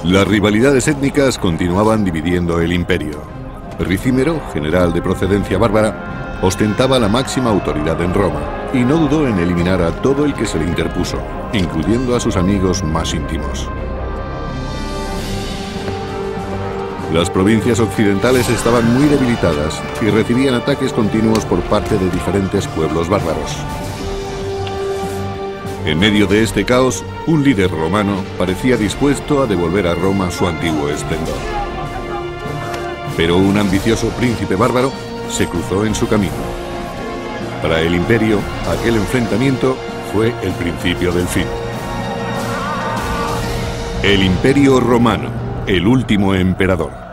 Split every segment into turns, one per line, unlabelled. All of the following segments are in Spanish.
Las rivalidades étnicas continuaban dividiendo el imperio. Ricímero, general de procedencia bárbara, ostentaba la máxima autoridad en Roma y no dudó en eliminar a todo el que se le interpuso, incluyendo a sus amigos más íntimos. Las provincias occidentales estaban muy debilitadas y recibían ataques continuos por parte de diferentes pueblos bárbaros. En medio de este caos, un líder romano parecía dispuesto a devolver a Roma su antiguo esplendor. Pero un ambicioso príncipe bárbaro se cruzó en su camino. Para el imperio, aquel enfrentamiento fue el principio del fin. El Imperio Romano, el último emperador.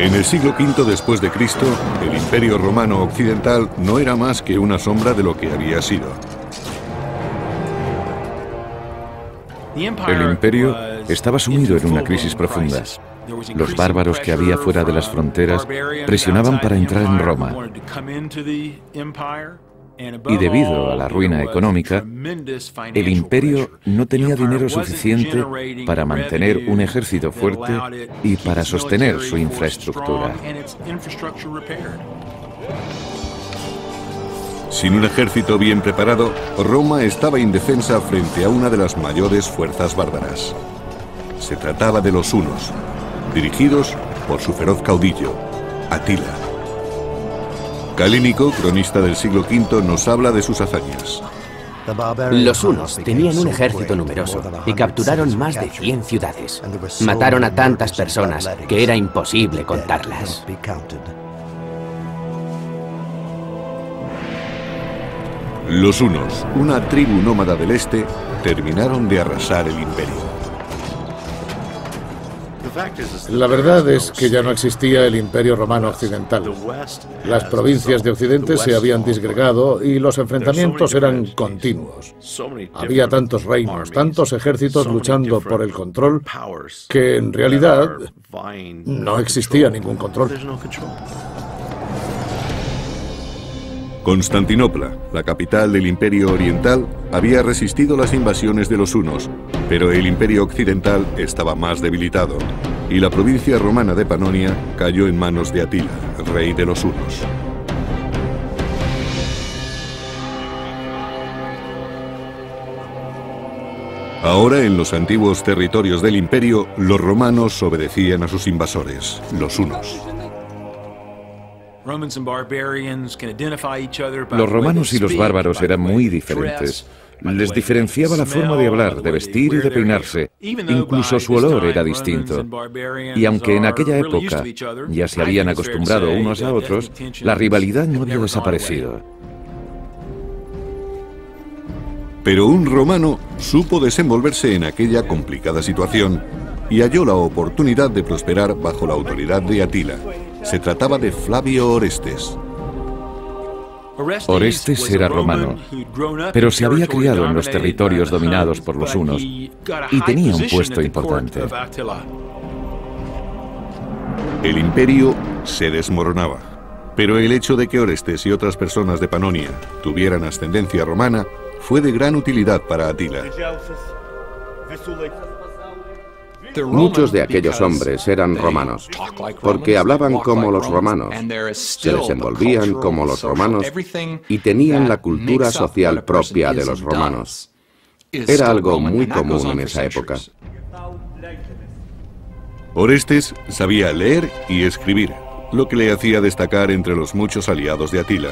En el siglo V después de Cristo, el Imperio Romano Occidental no era más que una sombra de lo que había sido.
El imperio estaba sumido en una crisis profunda. Los bárbaros que había fuera de las fronteras presionaban para entrar en Roma. Y debido a la ruina económica, el imperio no tenía dinero suficiente para mantener un ejército fuerte y para sostener su infraestructura.
Sin un ejército bien preparado, Roma estaba indefensa frente a una de las mayores fuerzas bárbaras. Se trataba de los hunos, dirigidos por su feroz caudillo, Atila. Calínico, cronista del siglo V, nos habla de sus hazañas.
Los hunos tenían un ejército numeroso y capturaron más de 100 ciudades. Mataron a tantas personas que era imposible contarlas.
Los hunos, una tribu nómada del este, terminaron de arrasar el imperio.
La verdad es que ya no existía el Imperio Romano Occidental. Las provincias de Occidente se habían disgregado y los enfrentamientos eran continuos. Había tantos reinos, tantos ejércitos luchando por el control, que en realidad no existía ningún control.
Constantinopla, la capital del Imperio Oriental, había resistido las invasiones de los hunos, pero el Imperio Occidental estaba más debilitado, y la provincia romana de Panonia cayó en manos de Atila, rey de los hunos. Ahora, en los antiguos territorios del imperio, los romanos obedecían a sus invasores, los hunos.
Los romanos y los bárbaros eran muy diferentes. Les diferenciaba la forma de hablar, de vestir y de peinarse. Incluso su olor era distinto. Y aunque en aquella época ya se habían acostumbrado unos a otros, la rivalidad no había desaparecido.
Pero un romano supo desenvolverse en aquella complicada situación y halló la oportunidad de prosperar bajo la autoridad de Atila. Se trataba de Flavio Orestes.
Orestes era romano, pero se había criado en los territorios dominados por los hunos y tenía un puesto importante.
El imperio se desmoronaba, pero el hecho de que Orestes y otras personas de Panonia tuvieran ascendencia romana fue de gran utilidad para Atila.
Muchos de aquellos hombres eran romanos, porque hablaban como los romanos, se desenvolvían como los romanos y tenían la cultura social propia de los romanos. Era algo muy común en esa época.
Orestes sabía leer y escribir, lo que le hacía destacar entre los muchos aliados de Atila.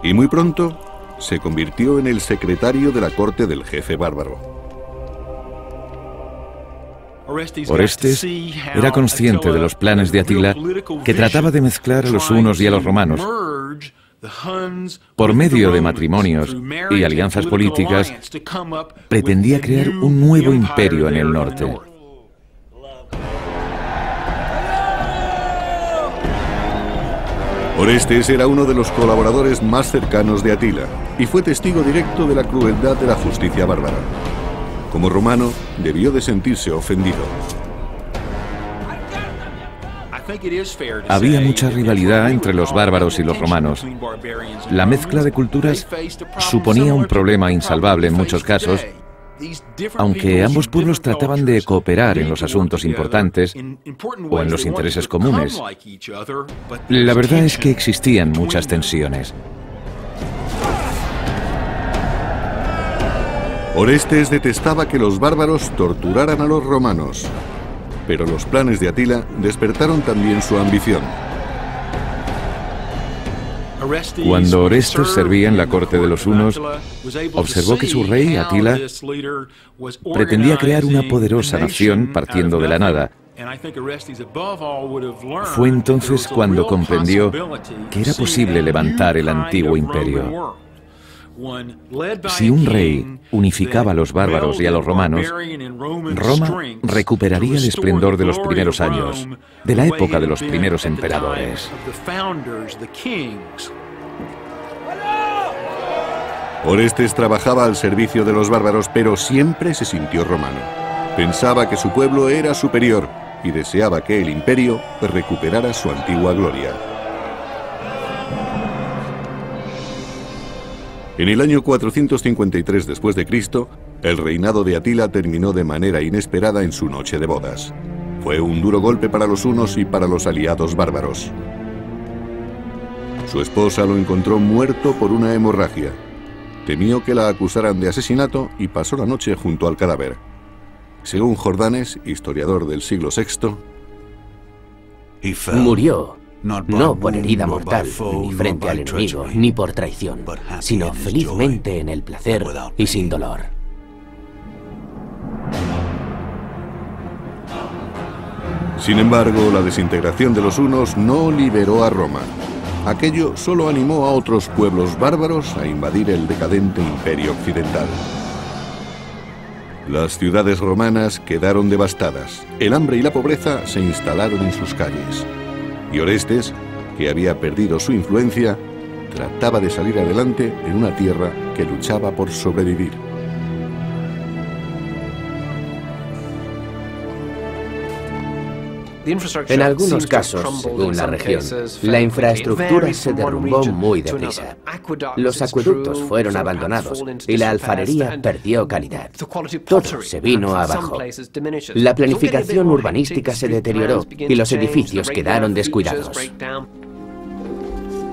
Y muy pronto se convirtió en el secretario de la corte del jefe bárbaro.
Orestes era consciente de los planes de Atila, que trataba de mezclar a los hunos y a los romanos. Por medio de matrimonios y alianzas políticas, pretendía crear un nuevo imperio en el norte.
Orestes era uno de los colaboradores más cercanos de Atila y fue testigo directo de la crueldad de la justicia bárbara. Como romano, debió de sentirse ofendido.
Había mucha rivalidad entre los bárbaros y los romanos. La mezcla de culturas suponía un problema insalvable en muchos casos, aunque ambos pueblos trataban de cooperar en los asuntos importantes o en los intereses comunes. La verdad es que existían muchas tensiones.
Orestes detestaba que los bárbaros torturaran a los romanos, pero los planes de Atila despertaron también su ambición.
Cuando Orestes servía en la corte de los hunos, observó que su rey, Atila, pretendía crear una poderosa nación partiendo de la nada. Fue entonces cuando comprendió que era posible levantar el antiguo imperio. Si un rey unificaba a los bárbaros y a los romanos, Roma recuperaría el esplendor de los primeros años, de la época de los primeros emperadores.
Orestes trabajaba al servicio de los bárbaros, pero siempre se sintió romano. Pensaba que su pueblo era superior y deseaba que el imperio recuperara su antigua gloria. En el año 453 después de Cristo, el reinado de Atila terminó de manera inesperada en su noche de bodas. Fue un duro golpe para los hunos y para los aliados bárbaros. Su esposa lo encontró muerto por una hemorragia. Temió que la acusaran de asesinato y pasó la noche junto al cadáver. Según Jordanes, historiador del siglo VI,
murió no por herida mortal, ni frente al enemigo, ni por traición, sino felizmente en el placer y sin dolor.
Sin embargo, la desintegración de los hunos no liberó a Roma. Aquello solo animó a otros pueblos bárbaros a invadir el decadente imperio occidental. Las ciudades romanas quedaron devastadas. El hambre y la pobreza se instalaron en sus calles. Y Orestes, que había perdido su influencia, trataba de salir adelante en una tierra que luchaba por sobrevivir.
En algunos casos, según la región, la infraestructura se derrumbó muy deprisa. Los acueductos fueron abandonados y la alfarería perdió calidad. Todo se vino abajo. La planificación urbanística se deterioró y los edificios quedaron descuidados.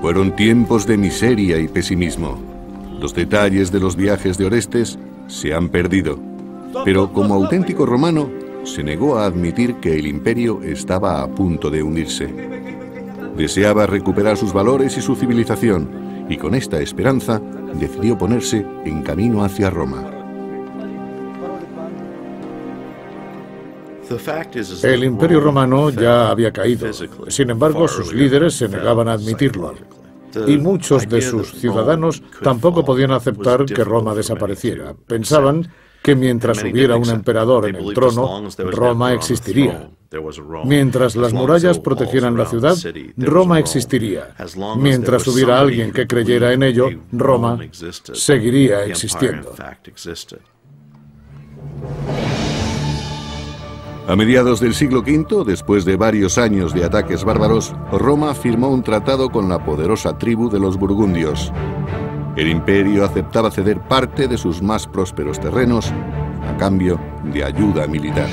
Fueron tiempos de miseria y pesimismo. Los detalles de los viajes de Orestes se han perdido, pero como auténtico romano, se negó a admitir que el imperio estaba a punto de hundirse. Deseaba recuperar sus valores y su civilización, y con esta esperanza decidió ponerse en camino hacia Roma.
El imperio romano ya había caído. Sin embargo, sus líderes se negaban a admitirlo. Y muchos de sus ciudadanos tampoco podían aceptar que Roma desapareciera. Pensaban que mientras hubiera un emperador en el trono, Roma existiría. Mientras las murallas protegieran la ciudad, Roma existiría. Mientras hubiera alguien que creyera en ello, Roma seguiría existiendo.
A mediados del siglo V, después de varios años de ataques bárbaros, Roma firmó un tratado con la poderosa tribu de los burgundios. El imperio aceptaba ceder parte de sus más prósperos terrenos a cambio de ayuda militar.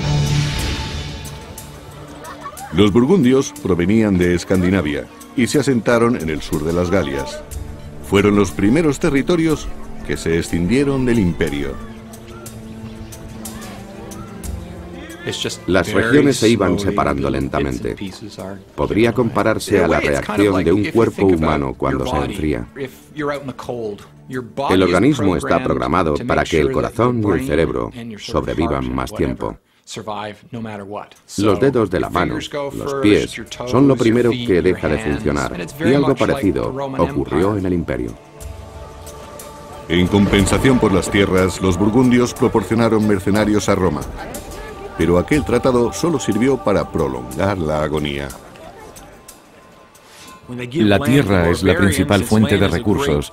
Los burgundios provenían de Escandinavia y se asentaron en el sur de las Galias. Fueron los primeros territorios que se escindieron del imperio.
Las regiones se iban separando lentamente. Podría compararse a la reacción de un cuerpo humano cuando se enfría. El organismo está programado para que el corazón y el cerebro sobrevivan más tiempo. Los dedos de la mano, los pies, son lo primero que deja de funcionar, y algo parecido ocurrió en el imperio.
En compensación por las tierras, los burgundios proporcionaron mercenarios a Roma. Pero aquel tratado solo sirvió para prolongar la agonía.
La tierra es la principal fuente de recursos,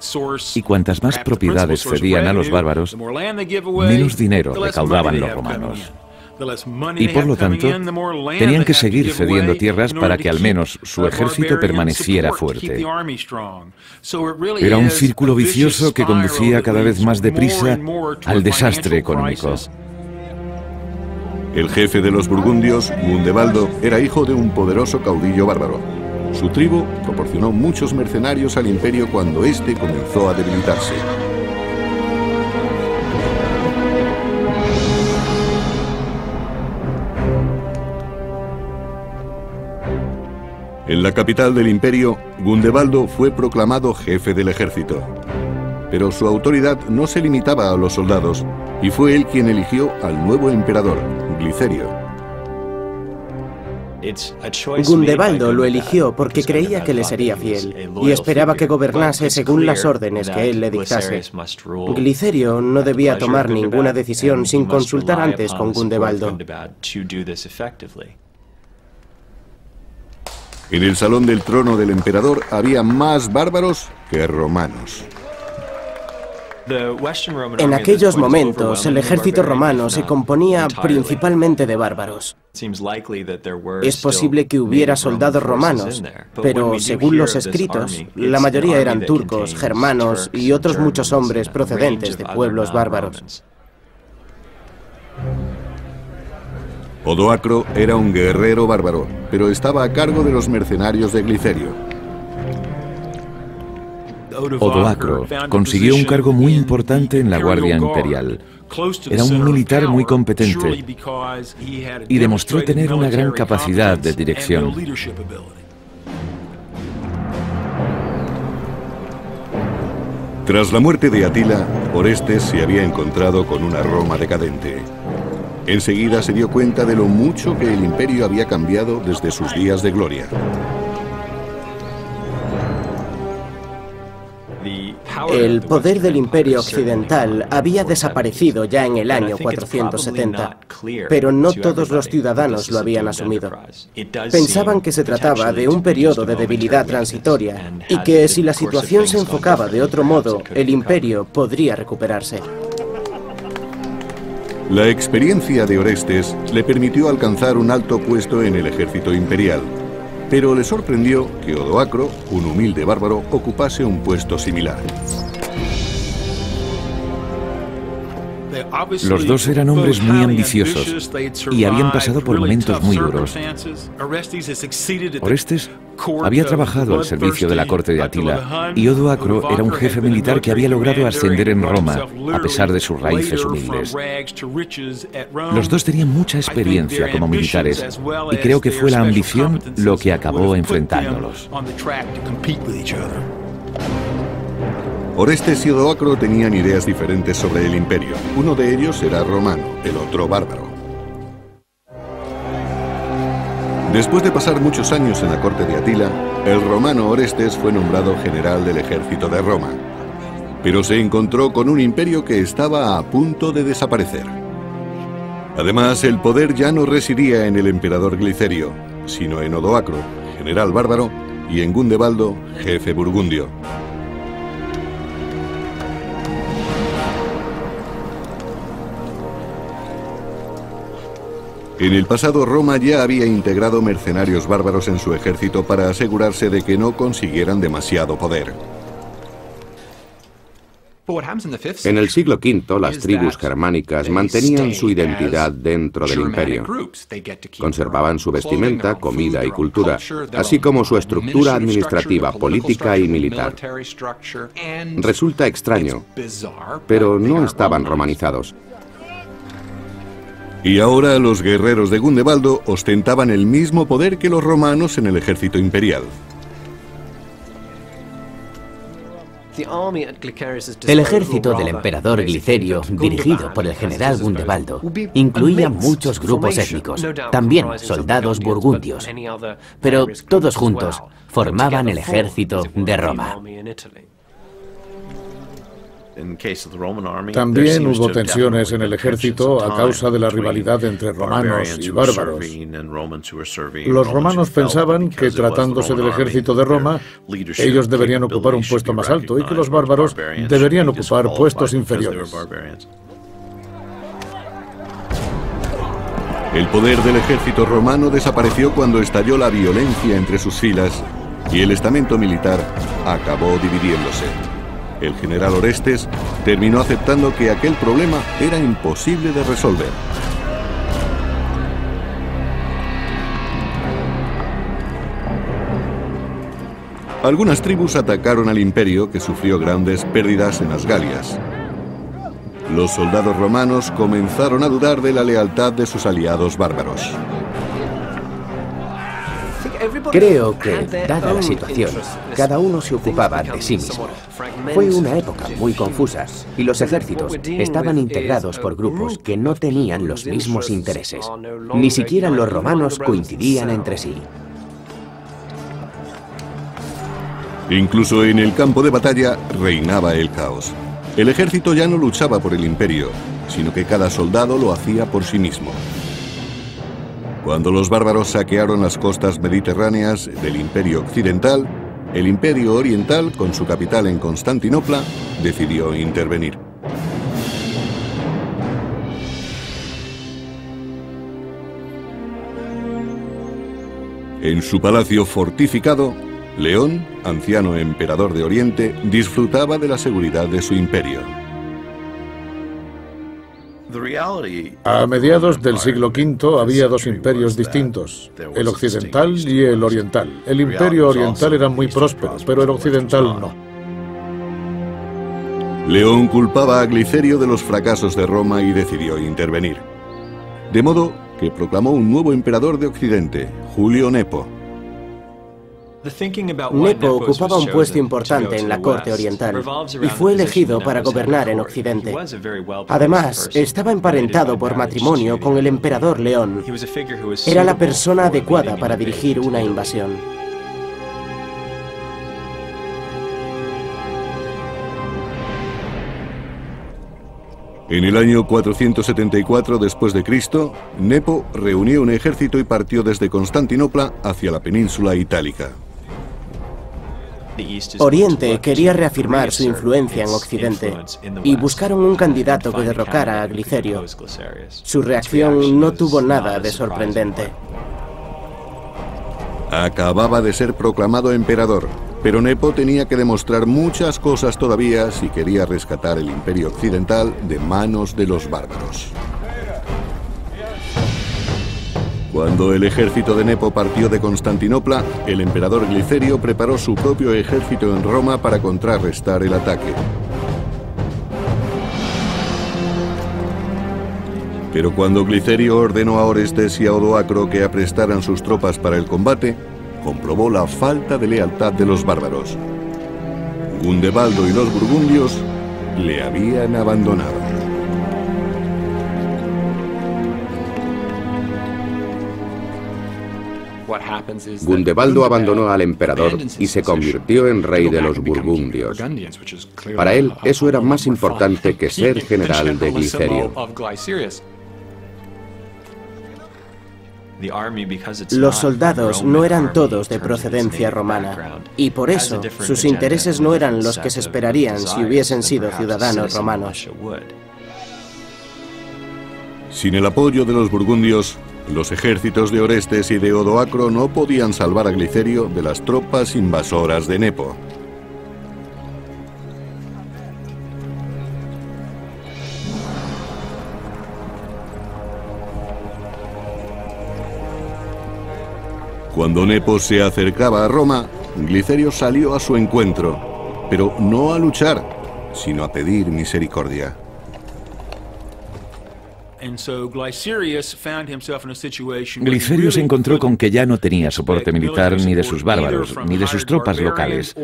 y cuantas más propiedades cedían a los bárbaros, menos dinero recaudaban los romanos. y por lo tanto tenían que seguir cediendo tierras para que al menos su ejército permaneciera fuerte. Era un círculo vicioso que conducía cada vez más deprisa al desastre económico.
El jefe de los burgundios, Gundebaldo, era hijo de un poderoso caudillo bárbaro. Su tribu proporcionó muchos mercenarios al imperio cuando éste comenzó a debilitarse. En la capital del imperio, Gundebaldo fue proclamado jefe del ejército. Pero su autoridad no se limitaba a los soldados, y fue él quien eligió al nuevo emperador, Glicerio.
Gundebaldo lo eligió porque creía que le sería fiel y esperaba que gobernase según las órdenes que él le dictase. Glicerio no debía tomar ninguna decisión sin consultar antes con Gundebaldo.
En el salón del trono del emperador había más bárbaros que romanos.
En aquellos momentos, el ejército romano se componía principalmente de bárbaros. Es posible que hubiera soldados romanos, pero según los escritos, la mayoría eran turcos, germanos y otros muchos hombres procedentes de pueblos bárbaros.
Odoacro era un guerrero bárbaro, pero estaba a cargo de los mercenarios de Glicerio.
Odoacro consiguió un cargo muy importante en la Guardia Imperial. Era un militar muy competente y demostró tener una gran capacidad de dirección.
Tras la muerte de Atila, Orestes se había encontrado con una Roma decadente. Enseguida se dio cuenta de lo mucho que el imperio había cambiado desde sus días de gloria.
El poder del Imperio Occidental había desaparecido ya en el año 470, pero no todos los ciudadanos lo habían asumido. Pensaban que se trataba de un periodo de debilidad transitoria y que si la situación se enfocaba de otro modo, el imperio podría recuperarse.
La experiencia de Orestes le permitió alcanzar un alto puesto en el ejército imperial, pero le sorprendió que Odoacro, un humilde bárbaro, ocupase un puesto similar.
Los dos eran hombres muy ambiciosos y habían pasado por momentos muy duros. Orestes había trabajado al servicio de la corte de Atila y Odoacro era un jefe militar que había logrado ascender en Roma a pesar de sus raíces humildes. Los dos tenían mucha experiencia como militares y creo que fue la ambición lo que acabó enfrentándolos.
Orestes y Odoacro tenían ideas diferentes sobre el imperio. Uno de ellos era romano, el otro bárbaro. Después de pasar muchos años en la corte de Atila, el romano Orestes fue nombrado general del ejército de Roma. Pero se encontró con un imperio que estaba a punto de desaparecer. Además, el poder ya no residía en el emperador Glicerio, sino en Odoacro, general bárbaro, y en Gundebaldo, jefe burgundio. En el pasado, Roma ya había integrado mercenarios bárbaros en su ejército para asegurarse de que no consiguieran demasiado poder.
En el siglo V, las tribus germánicas mantenían su identidad dentro del imperio. Conservaban su vestimenta, comida y cultura, así como su estructura administrativa, política y militar. Resulta extraño, pero no estaban romanizados.
Y ahora los guerreros de Gundebaldo ostentaban el mismo poder que los romanos en el ejército imperial.
El ejército del emperador Glicerio, dirigido por el general Gundebaldo, incluía muchos grupos étnicos, también soldados burgundios, pero todos juntos formaban el ejército de Roma.
También hubo tensiones en el ejército a causa de la rivalidad entre romanos y bárbaros. Los romanos pensaban que, tratándose del ejército de Roma, ellos deberían ocupar un puesto más alto y que los bárbaros deberían ocupar puestos inferiores.
El poder del ejército romano desapareció cuando estalló la violencia entre sus filas y el estamento militar acabó dividiéndose. El general Orestes terminó aceptando que aquel problema era imposible de resolver. Algunas tribus atacaron al imperio, que sufrió grandes pérdidas en las Galias. Los soldados romanos comenzaron a dudar de la lealtad de sus aliados bárbaros.
Creo que, dada la situación, cada uno se ocupaba de sí mismo. Fue una época muy confusa y los ejércitos estaban integrados por grupos que no tenían los mismos intereses. Ni siquiera los romanos coincidían entre sí.
Incluso en el campo de batalla reinaba el caos. El ejército ya no luchaba por el imperio, sino que cada soldado lo hacía por sí mismo. Cuando los bárbaros saquearon las costas mediterráneas del Imperio Occidental, el Imperio Oriental, con su capital en Constantinopla, decidió intervenir. En su palacio fortificado, León, anciano emperador de Oriente, disfrutaba de la seguridad de su imperio.
A mediados del siglo V había dos imperios distintos, el occidental y el oriental. El imperio oriental era muy próspero, pero el occidental no.
León culpaba a Glicerio de los fracasos de Roma y decidió intervenir. De modo que proclamó un nuevo emperador de Occidente, Julio Nepo.
Nepo ocupaba un puesto importante en la corte oriental y fue elegido para gobernar en Occidente. Además, estaba emparentado por matrimonio con el emperador León. Era la persona adecuada para dirigir una invasión.
En el año 474 después de Cristo, Nepo reunió un ejército y partió desde Constantinopla hacia la península itálica.
Oriente quería reafirmar su influencia en Occidente y buscaron un candidato que derrocara a Glicerio. Su reacción no tuvo nada de sorprendente.
Acababa de ser proclamado emperador, pero Nepo tenía que demostrar muchas cosas todavía si quería rescatar el imperio occidental de manos de los bárbaros. Cuando el ejército de Nepo partió de Constantinopla, el emperador Glicerio preparó su propio ejército en Roma para contrarrestar el ataque. Pero cuando Glicerio ordenó a Orestes y a Odoacro que aprestaran sus tropas para el combate, comprobó la falta de lealtad de los bárbaros. Gundebaldo y los burgundios le habían abandonado.
Gundebaldo abandonó al emperador y se convirtió en rey de los burgundios. Para él, eso era más importante que ser general de Glicerio.
Los soldados no eran todos de procedencia romana, y por eso sus intereses no eran los que se esperarían si hubiesen sido ciudadanos romanos.
Sin el apoyo de los burgundios, los ejércitos de Orestes y de Odoacro no podían salvar a Glicerio de las tropas invasoras de Nepo. Cuando Nepo se acercaba a Roma, Glicerio salió a su encuentro, pero no a luchar, sino a pedir misericordia.
Glicerio se encontró con que ya no tenía soporte militar ni de sus bárbaros, ni de sus tropas locales.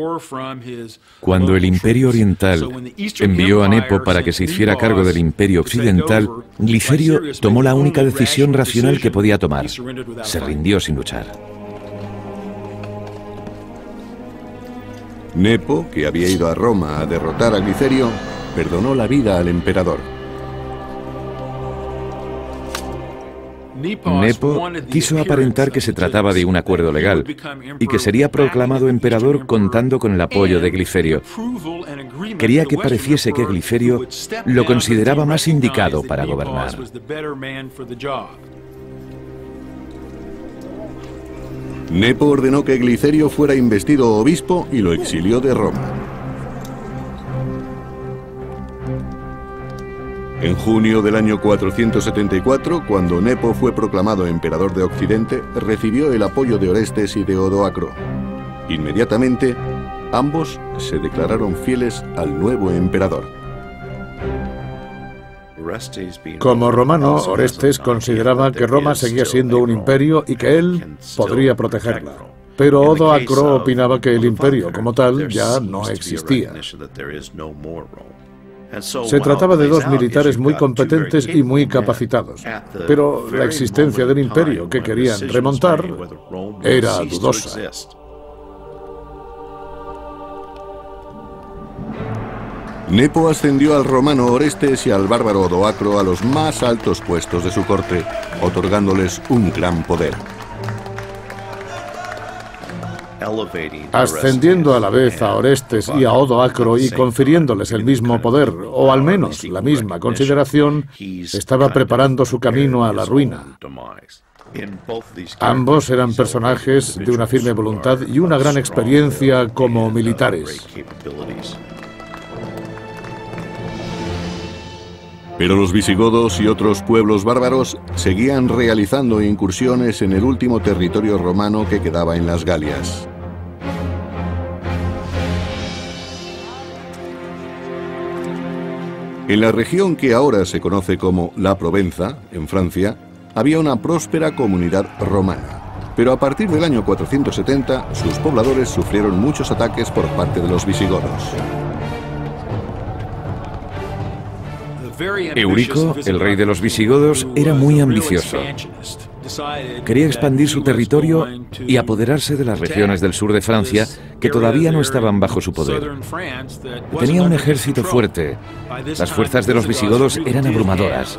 Cuando el Imperio Oriental envió a Nepo para que se hiciera cargo del Imperio Occidental, Glicerio tomó la única decisión racional que podía tomar. Se rindió sin luchar.
Nepo, que había ido a Roma a derrotar a Glicerio, perdonó la vida al emperador.
Nepo quiso aparentar que se trataba de un acuerdo legal y que sería proclamado emperador contando con el apoyo de Glicerio. Quería que pareciese que Glicerio lo consideraba más indicado para gobernar.
Nepo ordenó que Glicerio fuera investido obispo y lo exilió de Roma. En junio del año 474, cuando Nepo fue proclamado emperador de Occidente, recibió el apoyo de Orestes y de Odoacro. Inmediatamente, ambos se declararon fieles al nuevo emperador.
Como romano, Orestes consideraba que Roma seguía siendo un imperio y que él podría protegerla. Pero Odoacro opinaba que el imperio como tal ya no existía. Se trataba de dos militares muy competentes y muy capacitados, pero la existencia del imperio que querían remontar era dudosa.
Nepo ascendió al romano Orestes y al bárbaro Odoacro a los más altos puestos de su corte, otorgándoles un gran poder.
Ascendiendo a la vez a Orestes y a Odoacro y confiriéndoles el mismo poder, o al menos la misma consideración, estaba preparando su camino a la ruina. Ambos eran personajes de una firme voluntad y una gran experiencia como militares.
Pero los visigodos y otros pueblos bárbaros seguían realizando incursiones en el último territorio romano que quedaba en las Galias. En la región que ahora se conoce como la Provenza, en Francia, había una próspera comunidad romana. Pero a partir del año 470, sus pobladores sufrieron muchos ataques por parte de los visigodos.
Eurico, el rey de los visigodos, era muy ambicioso. Quería expandir su territorio y apoderarse de las regiones del sur de Francia que todavía no estaban bajo su poder. Tenía un ejército fuerte. Las fuerzas de los visigodos eran abrumadoras.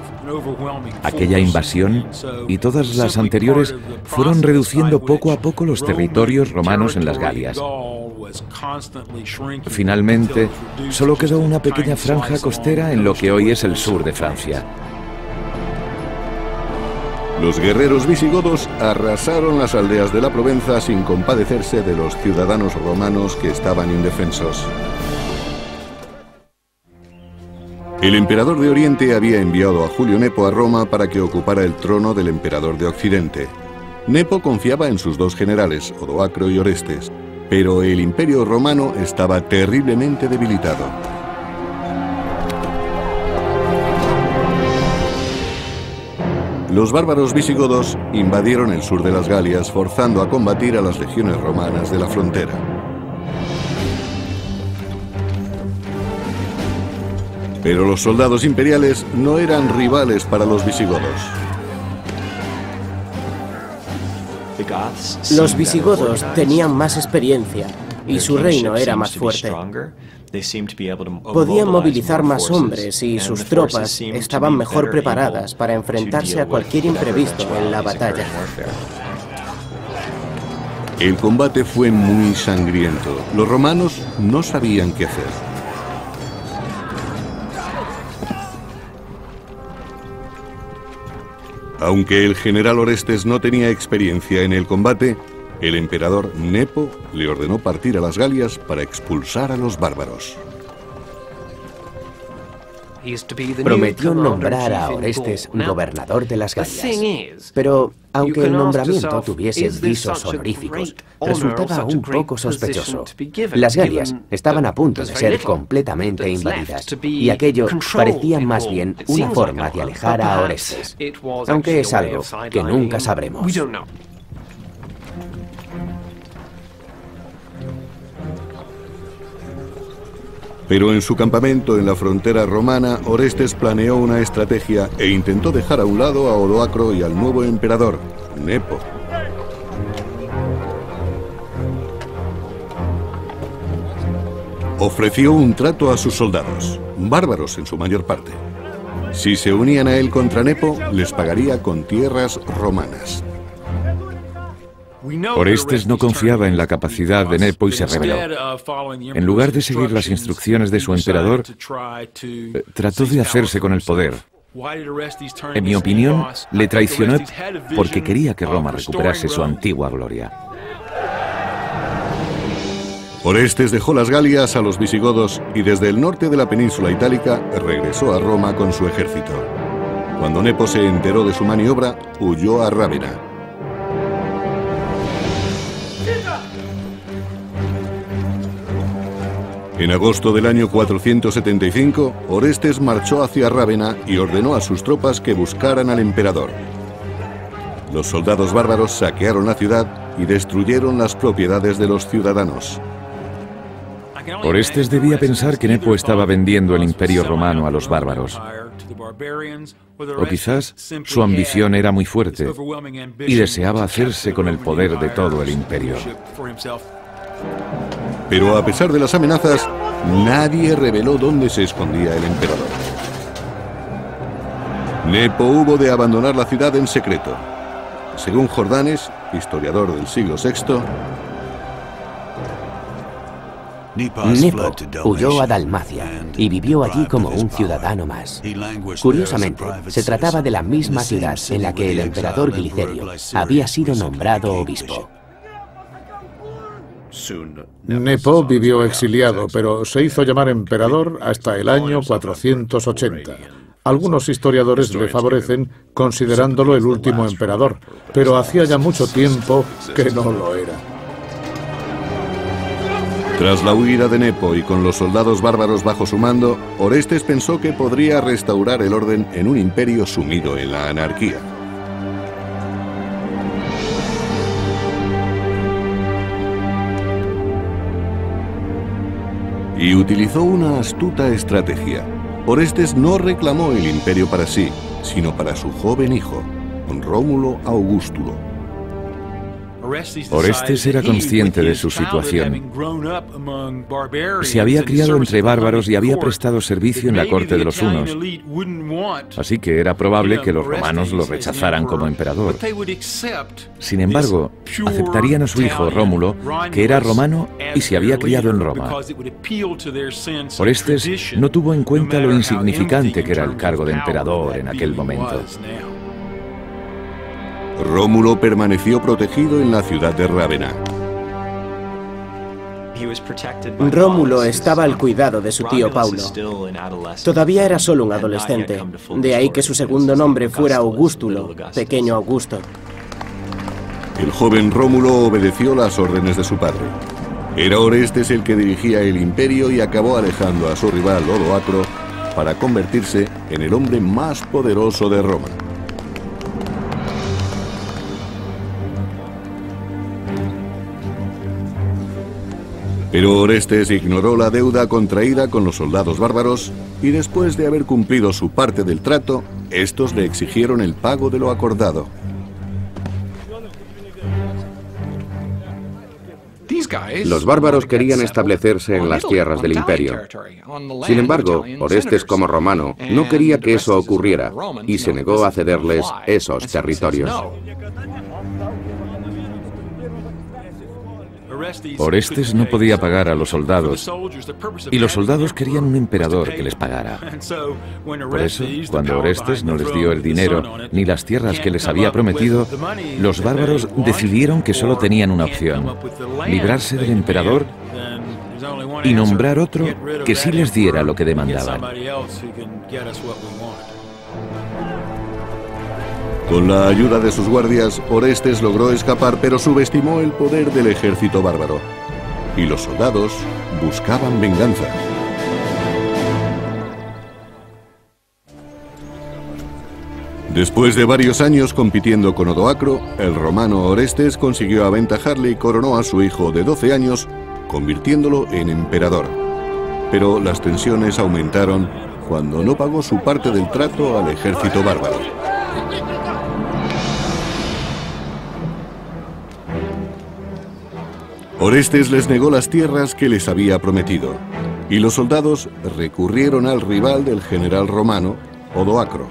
Aquella invasión y todas las anteriores fueron reduciendo poco a poco los territorios romanos en las Galias. Finalmente, solo quedó una pequeña franja costera en lo que hoy es el sur de Francia.
Los guerreros visigodos arrasaron las aldeas de la Provenza sin compadecerse de los ciudadanos romanos que estaban indefensos. El emperador de Oriente había enviado a Julio Nepo a Roma para que ocupara el trono del emperador de Occidente. Nepo confiaba en sus dos generales, Odoacro y Orestes, pero el imperio romano estaba terriblemente debilitado. Los bárbaros visigodos invadieron el sur de las Galias, forzando a combatir a las legiones romanas de la frontera. Pero los soldados imperiales no eran rivales para los visigodos.
Los visigodos tenían más experiencia y su reino era más fuerte. Podían movilizar más hombres y sus tropas estaban mejor preparadas para enfrentarse a cualquier imprevisto en la batalla.
El combate fue muy sangriento. Los romanos no sabían qué hacer. Aunque el general Orestes no tenía experiencia en el combate, el emperador Nepo le ordenó partir a las Galias para expulsar a los bárbaros.
Prometió nombrar a Orestes gobernador de las Galias. Pero, aunque el nombramiento tuviese visos honoríficos, resultaba un poco sospechoso. Las Galias estaban a punto de ser completamente invadidas, y aquello parecía más bien una forma de alejar a Orestes, aunque es algo que nunca sabremos.
Pero en su campamento en la frontera romana, Orestes planeó una estrategia e intentó dejar a un lado a Odoacro y al nuevo emperador, Nepo. Ofreció un trato a sus soldados, bárbaros en su mayor parte. Si se unían a él contra Nepo, les pagaría con tierras romanas.
Orestes no confiaba en la capacidad de Nepo y se rebeló. En lugar de seguir las instrucciones de su emperador, trató de hacerse con el poder. En mi opinión, le traicionó porque quería que Roma recuperase su antigua gloria.
Orestes dejó las Galias a los visigodos y desde el norte de la península itálica regresó a Roma con su ejército. Cuando Nepo se enteró de su maniobra, huyó a Rávena. En agosto del año 475, Orestes marchó hacia Rávena y ordenó a sus tropas que buscaran al emperador. Los soldados bárbaros saquearon la ciudad y destruyeron las propiedades de los ciudadanos.
Orestes debía pensar que Nepo estaba vendiendo el imperio romano a los bárbaros. O quizás su ambición era muy fuerte y deseaba hacerse con el poder de todo el imperio.
Pero a pesar de las amenazas, nadie reveló dónde se escondía el emperador. Nepo hubo de abandonar la ciudad en secreto. Según Jordanes, historiador del siglo VI,
Nepo huyó a Dalmacia y vivió allí como un ciudadano más. Curiosamente, se trataba de la misma ciudad en la que el emperador Glicerio había sido nombrado obispo.
Nepo vivió exiliado, pero se hizo llamar emperador hasta el año 480. Algunos historiadores le favorecen considerándolo el último emperador, pero hacía ya mucho tiempo que no lo era.
Tras la huida de Nepo y con los soldados bárbaros bajo su mando, Orestes pensó que podría restaurar el orden en un imperio sumido en la anarquía. Y utilizó una astuta estrategia. Orestes no reclamó el imperio para sí, sino para su joven hijo, Rómulo Augustulo.
Orestes era consciente de su situación. Se había criado entre bárbaros y había prestado servicio en la corte de los hunos. Así que era probable que los romanos lo rechazaran como emperador. Sin embargo, aceptarían a su hijo Rómulo, que era romano y se había criado en Roma. Orestes no tuvo en cuenta lo insignificante que era el cargo de emperador en aquel momento.
Rómulo permaneció protegido en la ciudad de Rávena.
Rómulo estaba al cuidado de su tío Paulo. Todavía era solo un adolescente, de ahí que su segundo nombre fuera Augustulo, pequeño Augusto.
El joven Rómulo obedeció las órdenes de su padre. Era Orestes el que dirigía el imperio y acabó alejando a su rival Odoacro para convertirse en el hombre más poderoso de Roma. Pero Orestes ignoró la deuda contraída con los soldados bárbaros y después de haber cumplido su parte del trato, estos le exigieron el pago de lo acordado.
Los bárbaros querían establecerse en las tierras del imperio. Sin embargo, Orestes como romano no quería que eso ocurriera y se negó a cederles esos territorios.
Orestes no podía pagar a los soldados, y los soldados querían un emperador que les pagara. Por eso, cuando Orestes no les dio el dinero ni las tierras que les había prometido, los bárbaros decidieron que solo tenían una opción: librarse del emperador y nombrar otro que sí les diera lo que demandaban.
Con la ayuda de sus guardias, Orestes logró escapar, pero subestimó el poder del ejército bárbaro. Y los soldados buscaban venganza. Después de varios años compitiendo con Odoacro, el romano Orestes consiguió aventajarle y coronó a su hijo de 12 años, convirtiéndolo en emperador. Pero las tensiones aumentaron cuando no pagó su parte del trato al ejército bárbaro. Orestes les negó las tierras que les había prometido, y los soldados recurrieron al rival del general romano, Odoacro.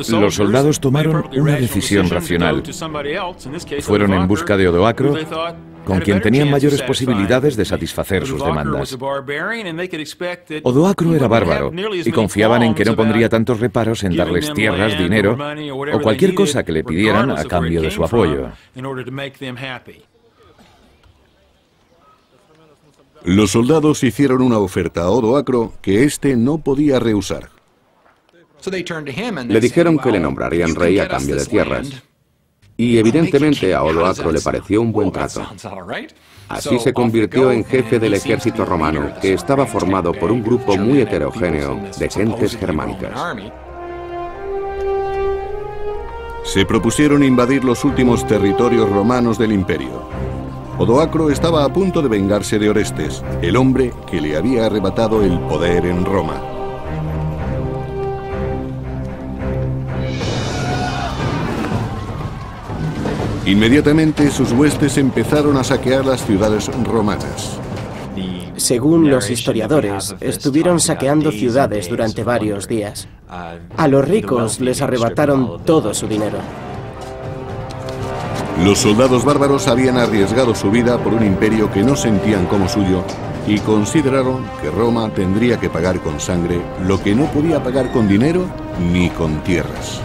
Los soldados tomaron una decisión racional. Fueron en busca de Odoacro, con quien tenían mayores posibilidades de satisfacer sus demandas. Odoacro era bárbaro y confiaban en que no pondría tantos reparos en darles tierras, dinero o cualquier cosa que le pidieran a cambio de su apoyo.
Los soldados hicieron una oferta a Odoacro que éste no podía rehusar.
Le dijeron que le nombrarían rey a cambio de tierras. Y evidentemente a Odoacro le pareció un buen trato. Así se convirtió en jefe del ejército romano, que estaba formado por un grupo muy heterogéneo de gentes germánicas.
Se propusieron invadir los últimos territorios romanos del imperio. Odoacro estaba a punto de vengarse de Orestes, el hombre que le había arrebatado el poder en Roma. Inmediatamente sus huestes empezaron a saquear las ciudades romanas.
Según los historiadores, estuvieron saqueando ciudades durante varios días. A los ricos les arrebataron todo su dinero.
Los soldados bárbaros habían arriesgado su vida por un imperio que no sentían como suyo y consideraron que Roma tendría que pagar con sangre lo que no podía pagar con dinero ni con tierras.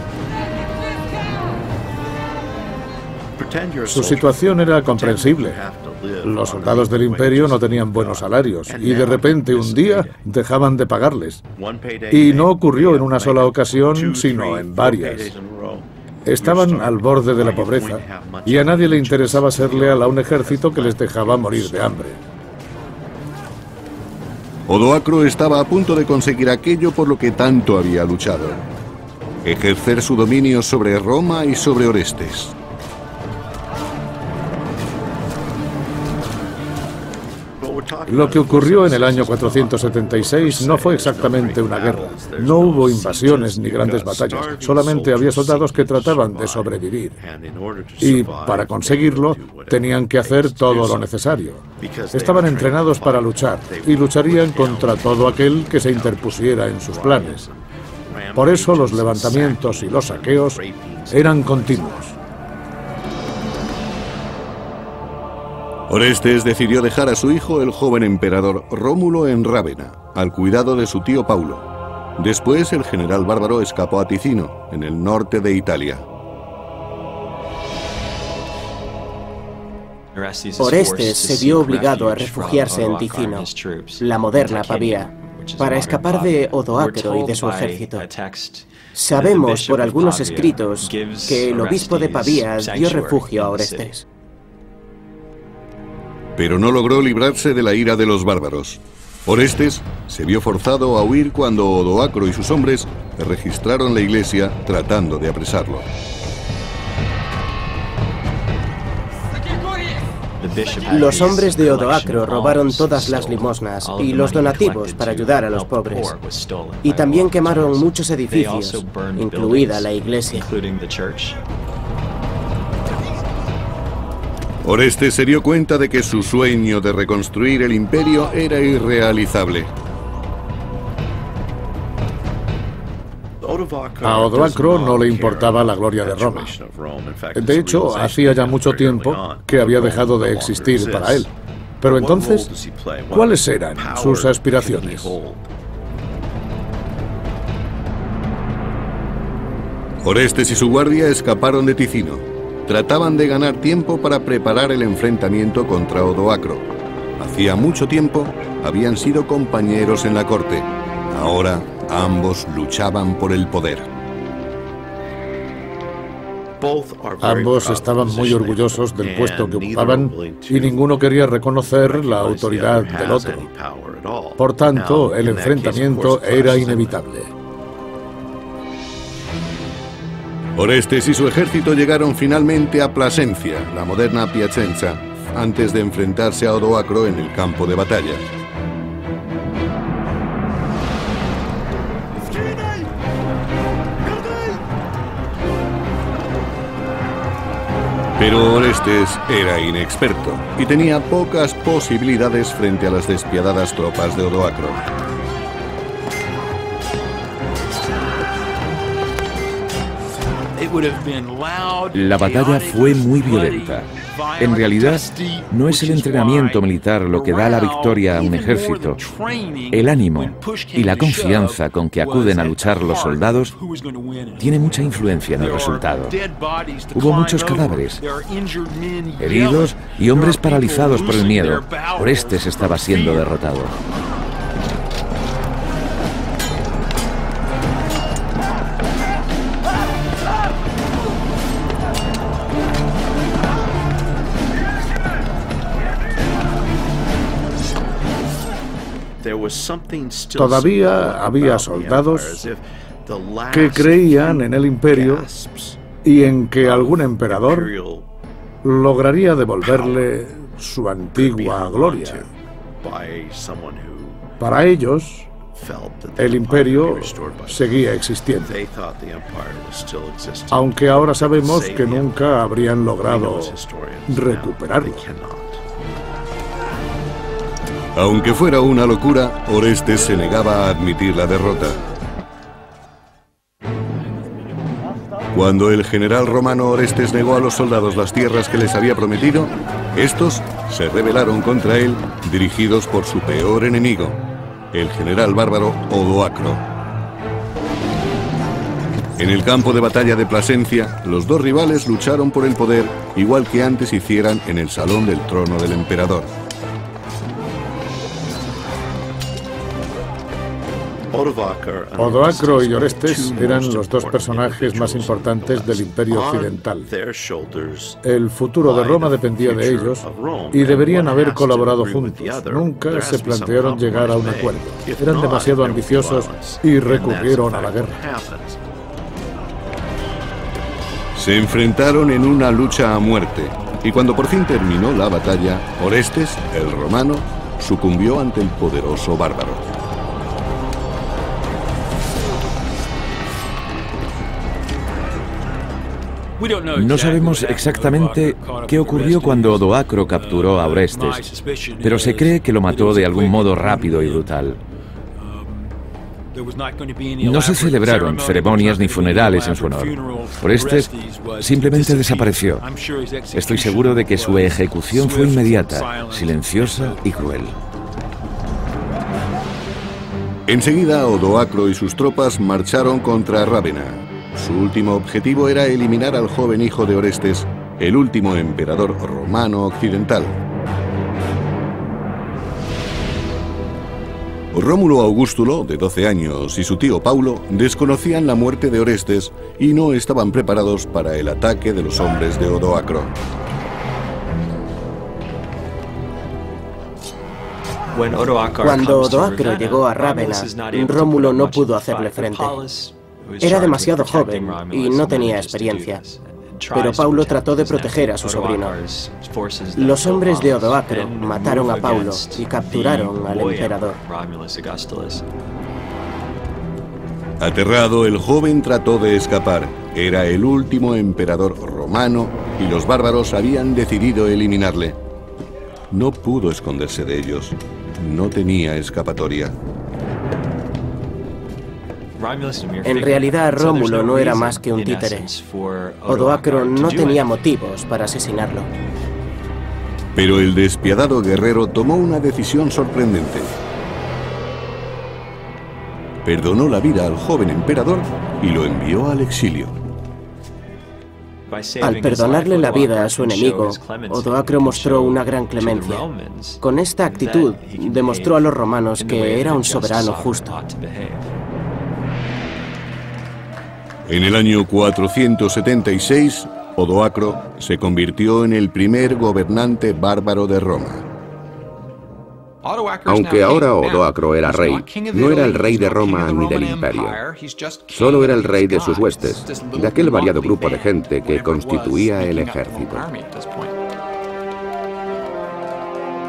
Su situación era comprensible. Los soldados del imperio no tenían buenos salarios y de repente un día dejaban de pagarles. Y no ocurrió en una sola ocasión, sino en varias. Estaban al borde de la pobreza y a nadie le interesaba ser leal a un ejército que les dejaba morir de hambre.
Odoacro estaba a punto de conseguir aquello por lo que tanto había luchado: ejercer su dominio sobre Roma y sobre Orestes.
Lo que ocurrió en el año 476 no fue exactamente una guerra. No hubo invasiones ni grandes batallas, solamente había soldados que trataban de sobrevivir. Y para conseguirlo, tenían que hacer todo lo necesario. Estaban entrenados para luchar y lucharían contra todo aquel que se interpusiera en sus planes. Por eso los levantamientos y los saqueos eran continuos.
Orestes decidió dejar a su hijo, el joven emperador Rómulo, en Rávena, al cuidado de su tío Paulo. Después, el general bárbaro escapó a Ticino, en el norte de Italia.
Orestes se vio obligado a refugiarse en Ticino, la moderna Pavía, para escapar de Odoacro y de su ejército. Sabemos por algunos escritos que el obispo de Pavía dio refugio a Orestes.
Pero no logró librarse de la ira de los bárbaros. Orestes se vio forzado a huir cuando Odoacro y sus hombres registraron la iglesia tratando de apresarlo.
Los hombres de Odoacro robaron todas las limosnas y los donativos para ayudar a los pobres. Y también quemaron muchos edificios, incluida la iglesia.
Orestes se dio cuenta de que su sueño de reconstruir el imperio era irrealizable.
A Odoacro no le importaba la gloria de Roma. De hecho, hacía ya mucho tiempo que había dejado de existir para él. Pero entonces, ¿cuáles eran sus aspiraciones?
Orestes y su guardia escaparon de Ticino. Trataban de ganar tiempo para preparar el enfrentamiento contra Odoacro. Hacía mucho tiempo habían sido compañeros en la corte. Ahora ambos luchaban por el poder.
Ambos estaban muy orgullosos del puesto que ocupaban y ninguno quería reconocer la autoridad del otro. Por tanto, el enfrentamiento era inevitable.
Orestes y su ejército llegaron finalmente a Plasencia, la moderna Piacenza, antes de enfrentarse a Odoacro en el campo de batalla. Pero Orestes era inexperto y tenía pocas posibilidades frente a las despiadadas tropas de Odoacro.
La batalla fue muy violenta. En realidad, no es el entrenamiento militar lo que da la victoria a un ejército. El ánimo y la confianza con que acuden a luchar los soldados tiene mucha influencia en el resultado. Hubo muchos cadáveres, heridos y hombres paralizados por el miedo. Orestes estaba siendo derrotado.
Todavía había soldados que creían en el imperio y en que algún emperador lograría devolverle su antigua gloria. Para ellos, el imperio seguía existiendo, aunque ahora sabemos que nunca habrían logrado recuperarlo.
Aunque fuera una locura, Orestes se negaba a admitir la derrota. Cuando el general romano Orestes negó a los soldados las tierras que les había prometido, estos se rebelaron contra él, dirigidos por su peor enemigo, el general bárbaro Odoacro. En el campo de batalla de Plasencia, los dos rivales lucharon por el poder, igual que antes hicieran en el salón del trono del emperador.
Odoacro y Orestes eran los dos personajes más importantes del Imperio Occidental. El futuro de Roma dependía de ellos y deberían haber colaborado juntos. Nunca se plantearon llegar a un acuerdo. Eran demasiado ambiciosos y recurrieron a la guerra.
Se enfrentaron en una lucha a muerte, y cuando por fin terminó la batalla, Orestes, el romano, sucumbió ante el poderoso bárbaro.
No sabemos exactamente qué ocurrió cuando Odoacro capturó a Orestes, pero se cree que lo mató de algún modo rápido y brutal. No se celebraron ceremonias ni funerales en su honor. Orestes simplemente desapareció. Estoy seguro de que su ejecución fue inmediata, silenciosa y cruel.
Enseguida, Odoacro y sus tropas marcharon contra Rávena. Su último objetivo era eliminar al joven hijo de Orestes, el último emperador romano occidental. Rómulo Augustulo, de 12 años, y su tío Paulo desconocían la muerte de Orestes y no estaban preparados para el ataque de los hombres de Odoacro.
Cuando Odoacro llegó a Rávena, Rómulo no pudo hacerle frente. Era demasiado joven y no tenía experiencia, pero Paulo trató de proteger a su sobrino. Los hombres de Odoacro mataron a Paulo y capturaron al emperador.
Aterrado, el joven trató de escapar. Era el último emperador romano y los bárbaros habían decidido eliminarle. No pudo esconderse de ellos. No tenía escapatoria.
En realidad, Rómulo no era más que un títere. Odoacro no tenía motivos para asesinarlo.
Pero el despiadado guerrero tomó una decisión sorprendente. Perdonó la vida al joven emperador y lo envió al exilio.
Al perdonarle la vida a su enemigo, Odoacro mostró una gran clemencia. Con esta actitud, demostró a los romanos que era un soberano justo.
En el año 476, Odoacro se convirtió en el primer gobernante bárbaro de Roma.
Aunque ahora Odoacro era rey, no era el rey de Roma ni del imperio. Solo era el rey de sus huestes, de aquel variado grupo de gente que constituía el ejército.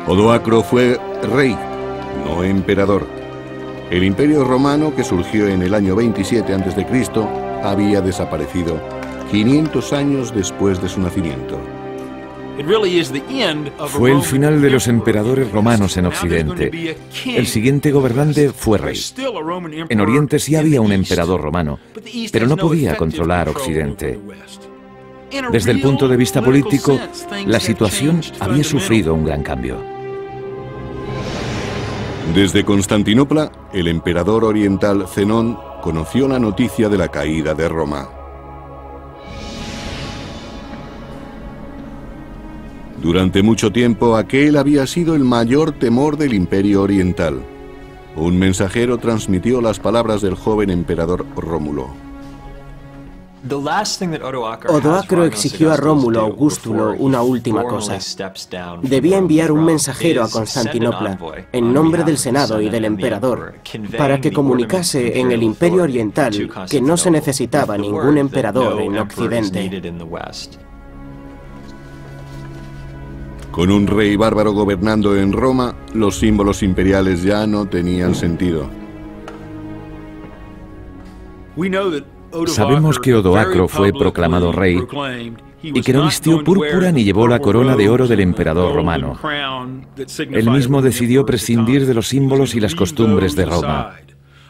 Odoacro fue rey, no emperador. El imperio romano, que surgió en el año 27 a.C., había desaparecido 500 años después de su nacimiento.
Fue el final de los emperadores romanos en Occidente. El siguiente gobernante fue rey. En Oriente sí había un emperador romano, pero no podía controlar Occidente. Desde el punto de vista político, la situación había sufrido un gran cambio.
Desde Constantinopla, el emperador oriental Zenón conoció la noticia de la caída de Roma. Durante mucho tiempo, aquel había sido el mayor temor del Imperio Oriental. Un mensajero transmitió las palabras del joven emperador Rómulo.
Odoacro exigió a Rómulo Augustulo una última cosa. Debía enviar un mensajero a Constantinopla, en nombre del Senado y del emperador, para que comunicase en el Imperio Oriental que no se necesitaba ningún emperador en Occidente.
Con un rey bárbaro gobernando en Roma, los símbolos imperiales ya no tenían sentido.
Sabemos que Odoacro fue proclamado rey y que no vistió púrpura ni llevó la corona de oro del emperador romano. Él mismo decidió prescindir de los símbolos y las costumbres de Roma.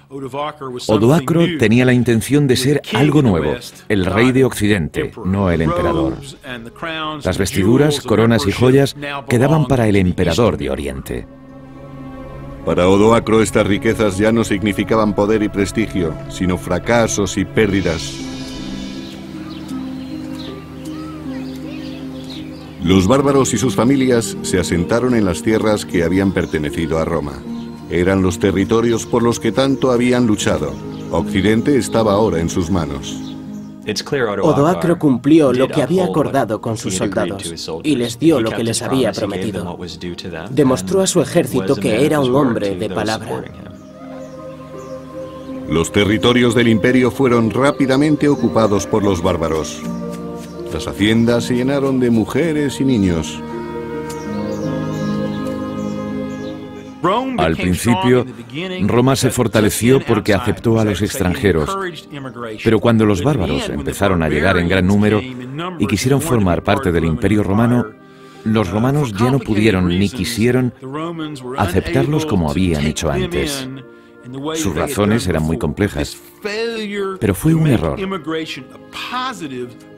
Odoacro tenía la intención de ser algo nuevo, el rey de Occidente, no el emperador. Las vestiduras, coronas y joyas quedaban para el emperador de Oriente.
Para Odoacro estas riquezas ya no significaban poder y prestigio, sino fracasos y pérdidas. Los bárbaros y sus familias se asentaron en las tierras que habían pertenecido a Roma. Eran los territorios por los que tanto habían luchado. Occidente estaba ahora en sus manos.
Odoacro cumplió lo que había acordado con sus soldados y les dio lo que les había prometido. Demostró a su ejército que era un hombre de palabra.
Los territorios del imperio fueron rápidamente ocupados por los bárbaros. Las haciendas se llenaron de mujeres y niños.
Al principio, Roma se fortaleció porque aceptó a los extranjeros, pero cuando los bárbaros empezaron a llegar en gran número y quisieron formar parte del Imperio Romano, los romanos ya no pudieron ni quisieron aceptarlos como habían hecho antes. Sus razones eran muy complejas, pero fue un error.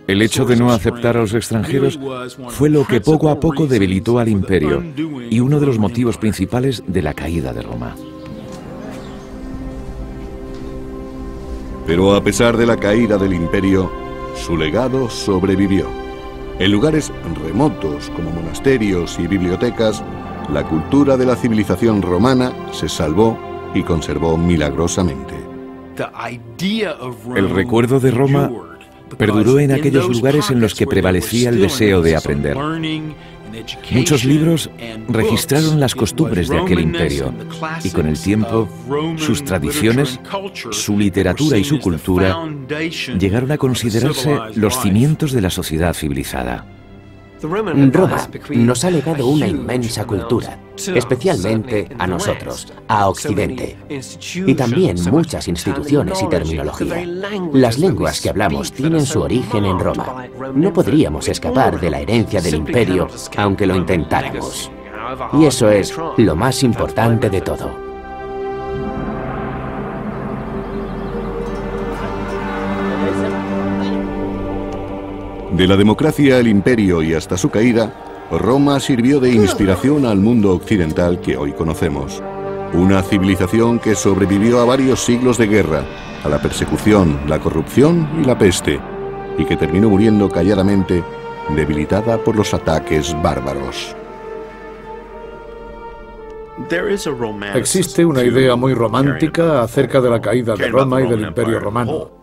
El hecho de no aceptar a los extranjeros fue lo que poco a poco debilitó al imperio y uno de los motivos principales de la caída de Roma.
Pero a pesar de la caída del imperio, su legado sobrevivió. En lugares remotos como monasterios y bibliotecas, la cultura de la civilización romana se salvó y conservó milagrosamente.
El recuerdo de Roma perduró en aquellos lugares en los que prevalecía el deseo de aprender. Muchos libros registraron las costumbres de aquel imperio y con el tiempo sus tradiciones, su literatura y su cultura llegaron a considerarse los cimientos de la sociedad civilizada.
Roma nos ha legado una inmensa cultura, especialmente a nosotros, a Occidente, y también muchas instituciones y terminología. Las lenguas que hablamos tienen su origen en Roma. No podríamos escapar de la herencia del imperio, aunque lo intentáramos. Y eso es lo más importante de todo.
De la democracia al imperio y hasta su caída, Roma sirvió de inspiración al mundo occidental que hoy conocemos. Una civilización que sobrevivió a varios siglos de guerra, a la persecución, la corrupción y la peste, y que terminó muriendo calladamente, debilitada por los ataques bárbaros.
Existe una idea muy romántica acerca de la caída de Roma y del Imperio Romano.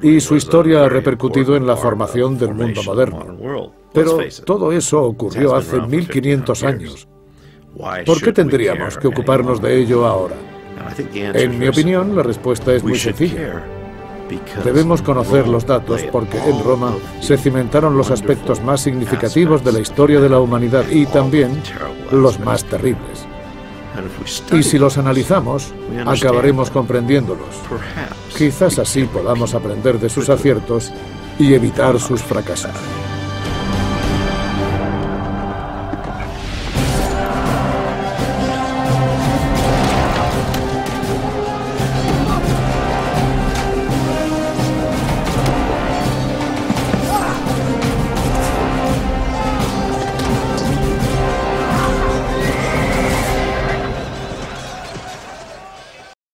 Y su historia ha repercutido en la formación del mundo moderno. Pero todo eso ocurrió hace 1500 años. ¿Por qué tendríamos que ocuparnos de ello ahora? En mi opinión, la respuesta es muy sencilla. Debemos conocer los datos porque en Roma se cimentaron los aspectos más significativos de la historia de la humanidad y también los más terribles. Y si los analizamos, acabaremos comprendiéndolos. Quizás así podamos aprender de sus aciertos y evitar sus fracasos.